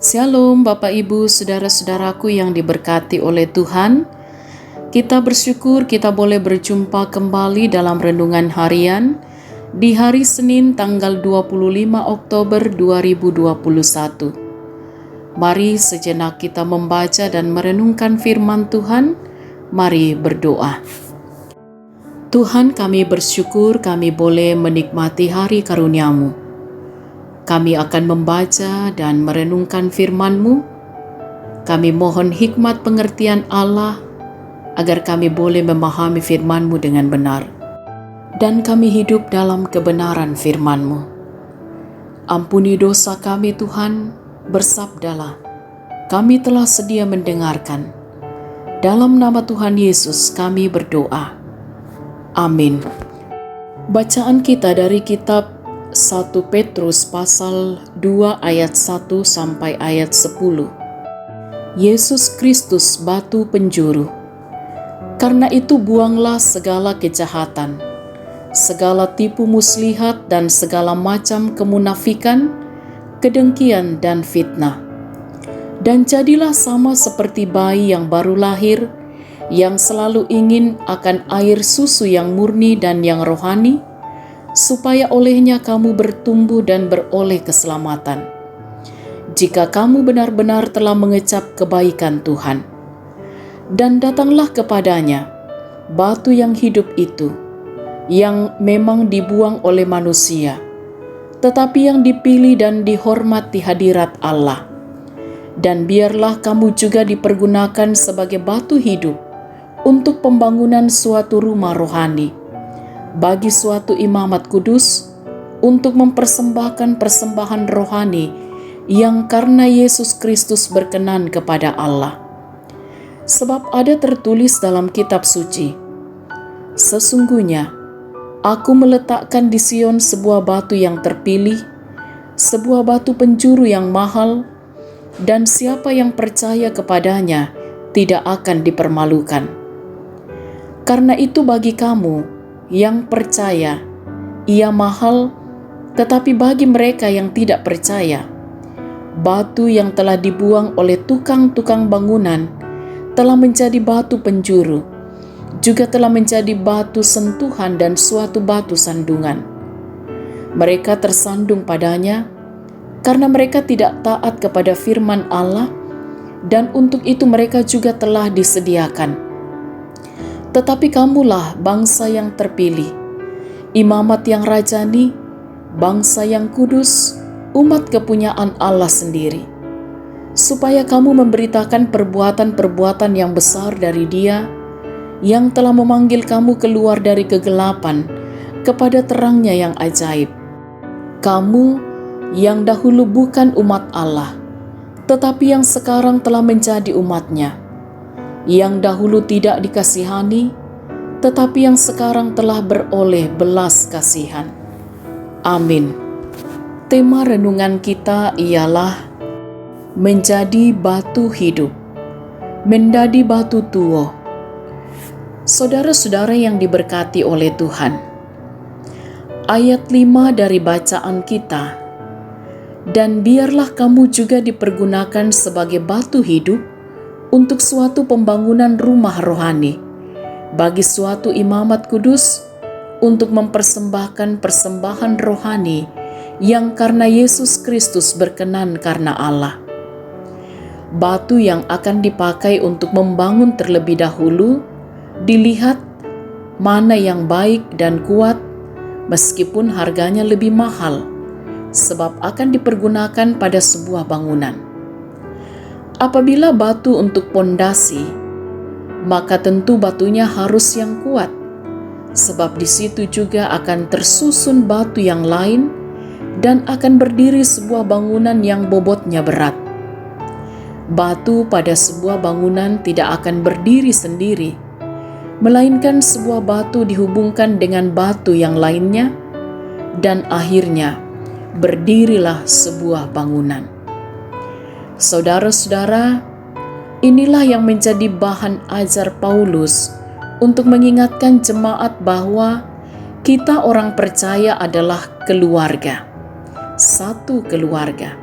Shalom Bapak Ibu, saudara-saudaraku yang diberkati oleh Tuhan. Kita bersyukur kita boleh berjumpa kembali dalam renungan harian di hari Senin tanggal 25 Oktober 2021. Mari sejenak kita membaca dan merenungkan firman Tuhan. Mari berdoa. Tuhan, kami bersyukur kami boleh menikmati hari karunia-Mu. Kami akan membaca dan merenungkan firman-Mu. Kami mohon hikmat pengertian Allah agar kami boleh memahami firman-Mu dengan benar. Dan kami hidup dalam kebenaran firman-Mu. Ampuni dosa kami Tuhan, bersabdalah. Kami telah sedia mendengarkan. Dalam nama Tuhan Yesus kami berdoa. Amin. Bacaan kita dari kitab 1 Petrus pasal 2 ayat 1 sampai ayat 10. Yesus Kristus batu penjuru. Karena itu buanglah segala kejahatan, segala tipu muslihat dan segala macam kemunafikan, kedengkian dan fitnah. Dan jadilah sama seperti bayi yang baru lahir, yang selalu ingin akan air susu yang murni dan yang rohani, supaya olehnya kamu bertumbuh dan beroleh keselamatan. Jika kamu benar-benar telah mengecap kebaikan Tuhan. Dan datanglah kepadanya, batu yang hidup itu, yang memang dibuang oleh manusia, tetapi yang dipilih dan dihormat di hadirat Allah. Dan biarlah kamu juga dipergunakan sebagai batu hidup untuk pembangunan suatu rumah rohani, bagi suatu imamat kudus, untuk mempersembahkan persembahan rohani yang karena Yesus Kristus berkenan kepada Allah. Sebab ada tertulis dalam kitab suci, sesungguhnya aku meletakkan di Sion sebuah batu yang terpilih, sebuah batu penjuru yang mahal, dan siapa yang percaya kepadanya tidak akan dipermalukan. Karena itu bagi kamu yang percaya, ia mahal, tetapi bagi mereka yang tidak percaya, batu yang telah dibuang oleh tukang-tukang bangunan telah menjadi batu penjuru, juga telah menjadi batu sentuhan dan suatu batu sandungan. Mereka tersandung padanya, karena mereka tidak taat kepada firman Allah, dan untuk itu mereka juga telah disediakan. Tetapi kamulah bangsa yang terpilih, imamat yang rajani, bangsa yang kudus, umat kepunyaan Allah sendiri, supaya kamu memberitakan perbuatan-perbuatan yang besar dari Dia, yang telah memanggil kamu keluar dari kegelapan kepada terangnya yang ajaib. Kamu yang dahulu bukan umat Allah, tetapi yang sekarang telah menjadi umat-Nya, yang dahulu tidak dikasihani, tetapi yang sekarang telah beroleh belas kasihan. Amin. Tema renungan kita ialah menjadi batu hidup, menjadi batu tuo. Saudara-saudara yang diberkati oleh Tuhan, ayat 5 dari bacaan kita, dan biarlah kamu juga dipergunakan sebagai batu hidup untuk suatu pembangunan rumah rohani, bagi suatu imamat kudus, untuk mempersembahkan persembahan rohani yang karena Yesus Kristus berkenan karena Allah. Batu yang akan dipakai untuk membangun terlebih dahulu, dilihat mana yang baik dan kuat, meskipun harganya lebih mahal, sebab akan dipergunakan pada sebuah bangunan. Apabila batu untuk pondasi, maka tentu batunya harus yang kuat, sebab di situ juga akan tersusun batu yang lain dan akan berdiri sebuah bangunan yang bobotnya berat. Batu pada sebuah bangunan tidak akan berdiri sendiri, melainkan sebuah batu dihubungkan dengan batu yang lainnya, dan akhirnya berdirilah sebuah bangunan. Saudara-saudara, inilah yang menjadi bahan ajar Paulus untuk mengingatkan jemaat bahwa kita orang percaya adalah keluarga, satu keluarga.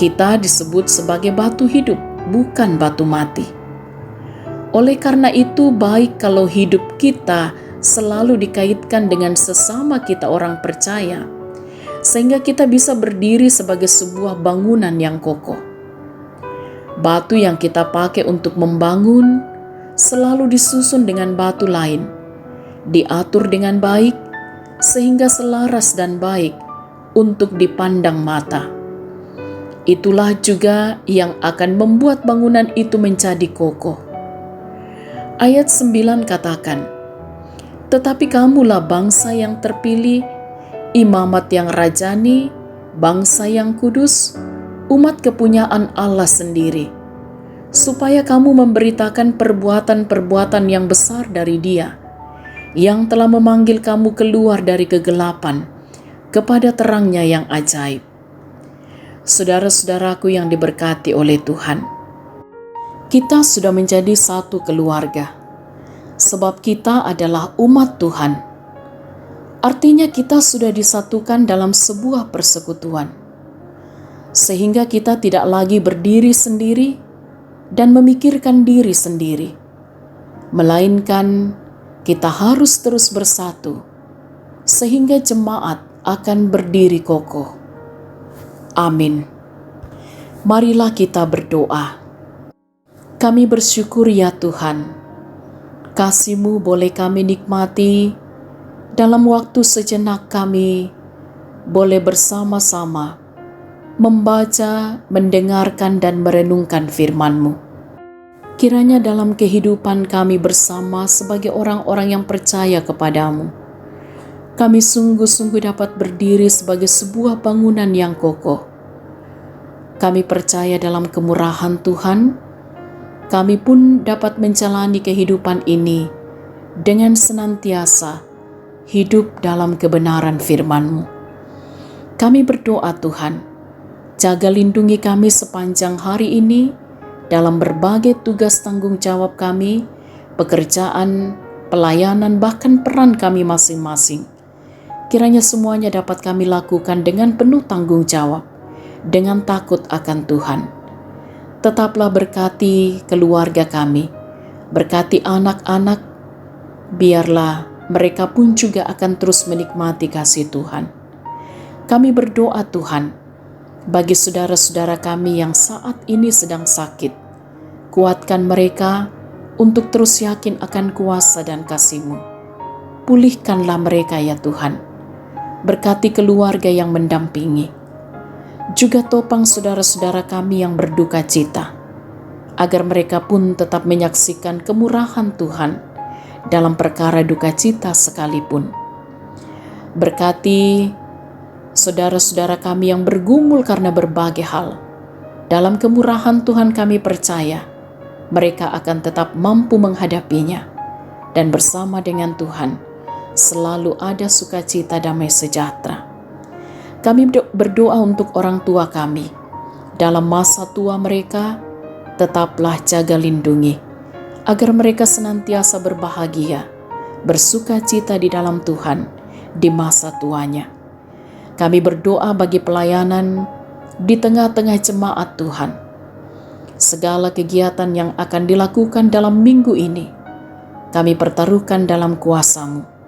Kita disebut sebagai batu hidup, bukan batu mati. Oleh karena itu, baik kalau hidup kita selalu dikaitkan dengan sesama kita orang percaya, sehingga kita bisa berdiri sebagai sebuah bangunan yang kokoh. Batu yang kita pakai untuk membangun selalu disusun dengan batu lain, diatur dengan baik, sehingga selaras dan baik untuk dipandang mata. Itulah juga yang akan membuat bangunan itu menjadi kokoh. Ayat 9 katakan, "Tetapi kamulah bangsa yang terpilih, imamat yang rajani, bangsa yang kudus, umat kepunyaan Allah sendiri, supaya kamu memberitakan perbuatan-perbuatan yang besar dari Dia, yang telah memanggil kamu keluar dari kegelapan kepada terangnya yang ajaib." Saudara-saudaraku yang diberkati oleh Tuhan, kita sudah menjadi satu keluarga, sebab kita adalah umat Tuhan. Artinya kita sudah disatukan dalam sebuah persekutuan, sehingga kita tidak lagi berdiri sendiri dan memikirkan diri sendiri, melainkan kita harus terus bersatu, sehingga jemaat akan berdiri kokoh. Amin. Marilah kita berdoa. Kami bersyukur ya Tuhan, kasih-Mu boleh kami nikmati dalam waktu sejenak kami boleh bersama-sama membaca, mendengarkan dan merenungkan firman-Mu. Kiranya dalam kehidupan kami bersama sebagai orang-orang yang percaya kepadamu, kami sungguh-sungguh dapat berdiri sebagai sebuah bangunan yang kokoh. Kami percaya dalam kemurahan Tuhan, kami pun dapat menjalani kehidupan ini dengan senantiasa hidup dalam kebenaran firman-Mu. Kami berdoa Tuhan, jaga lindungi kami sepanjang hari ini dalam berbagai tugas tanggung jawab kami, pekerjaan, pelayanan, bahkan peran kami masing-masing. Kiranya semuanya dapat kami lakukan dengan penuh tanggung jawab, dengan takut akan Tuhan. Tetaplah berkati keluarga kami, berkati anak-anak, biarlah mereka pun juga akan terus menikmati kasih Tuhan. Kami berdoa Tuhan, bagi saudara-saudara kami yang saat ini sedang sakit, kuatkan mereka untuk terus yakin akan kuasa dan kasih-Mu. Pulihkanlah mereka ya Tuhan. Berkati keluarga yang mendampingi. Juga topang saudara-saudara kami yang berduka cita, agar mereka pun tetap menyaksikan kemurahan Tuhan dalam perkara duka cita sekalipun. Berkati saudara-saudara kami yang bergumul karena berbagai hal. Dalam kemurahan Tuhan kami percaya, mereka akan tetap mampu menghadapinya, dan bersama dengan Tuhan selalu ada sukacita damai sejahtera. Kami berdoa untuk orang tua kami. Dalam masa tua mereka, tetaplah jaga lindungi, agar mereka senantiasa berbahagia, bersukacita di dalam Tuhan di masa tuanya. Kami berdoa bagi pelayanan di tengah-tengah jemaat Tuhan. Segala kegiatan yang akan dilakukan dalam minggu ini, kami pertaruhkan dalam kuasa-Mu.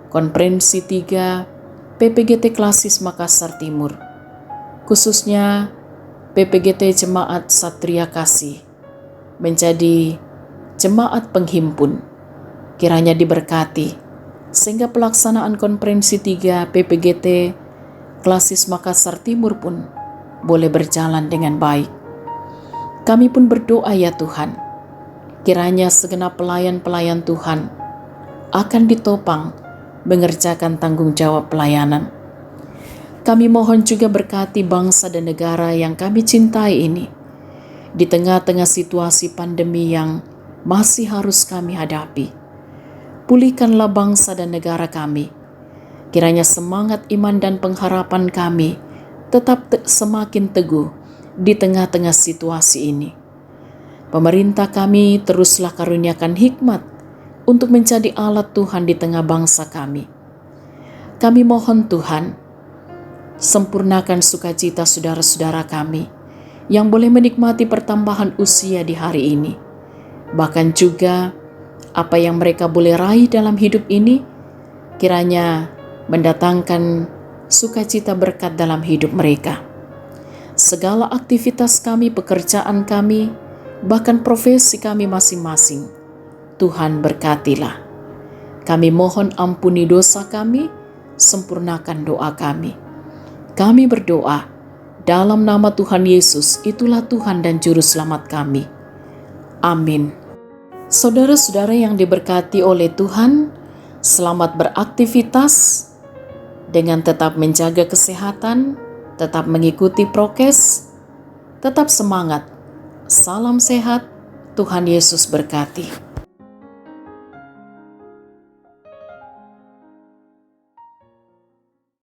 Konferensi 3 PPGT Klasis Makassar Timur, khususnya PPGT Jemaat Satria Kasih, menjadi jemaat penghimpun. Kiranya diberkati, sehingga pelaksanaan konferensi 3 PPGT Klasis Makassar Timur pun boleh berjalan dengan baik. Kami pun berdoa ya Tuhan, kiranya segenap pelayan-pelayan Tuhan akan ditopang mengerjakan tanggung jawab pelayanan. Kami mohon juga berkati bangsa dan negara yang kami cintai ini, di tengah-tengah situasi pandemi yang masih harus kami hadapi. Pulihkanlah bangsa dan negara kami. Kiranya semangat iman dan pengharapan kami tetap semakin teguh di tengah-tengah situasi ini. Pemerintah kami teruslah karuniakan hikmat untuk menjadi alat Tuhan di tengah bangsa kami. Kami mohon Tuhan, sempurnakan sukacita saudara-saudara kami yang boleh menikmati pertambahan usia di hari ini. Bahkan juga apa yang mereka boleh raih dalam hidup ini, kiranya mendatangkan sukacita berkat dalam hidup mereka. Segala aktivitas kami, pekerjaan kami, bahkan profesi kami masing-masing, Tuhan berkatilah. Kami mohon ampuni dosa kami, sempurnakan doa kami. Kami berdoa dalam nama Tuhan Yesus, itulah Tuhan dan Juru Selamat kami. Amin. Saudara-saudara yang diberkati oleh Tuhan, selamat beraktivitas dengan tetap menjaga kesehatan, tetap mengikuti prokes, tetap semangat. Salam sehat, Tuhan Yesus berkati.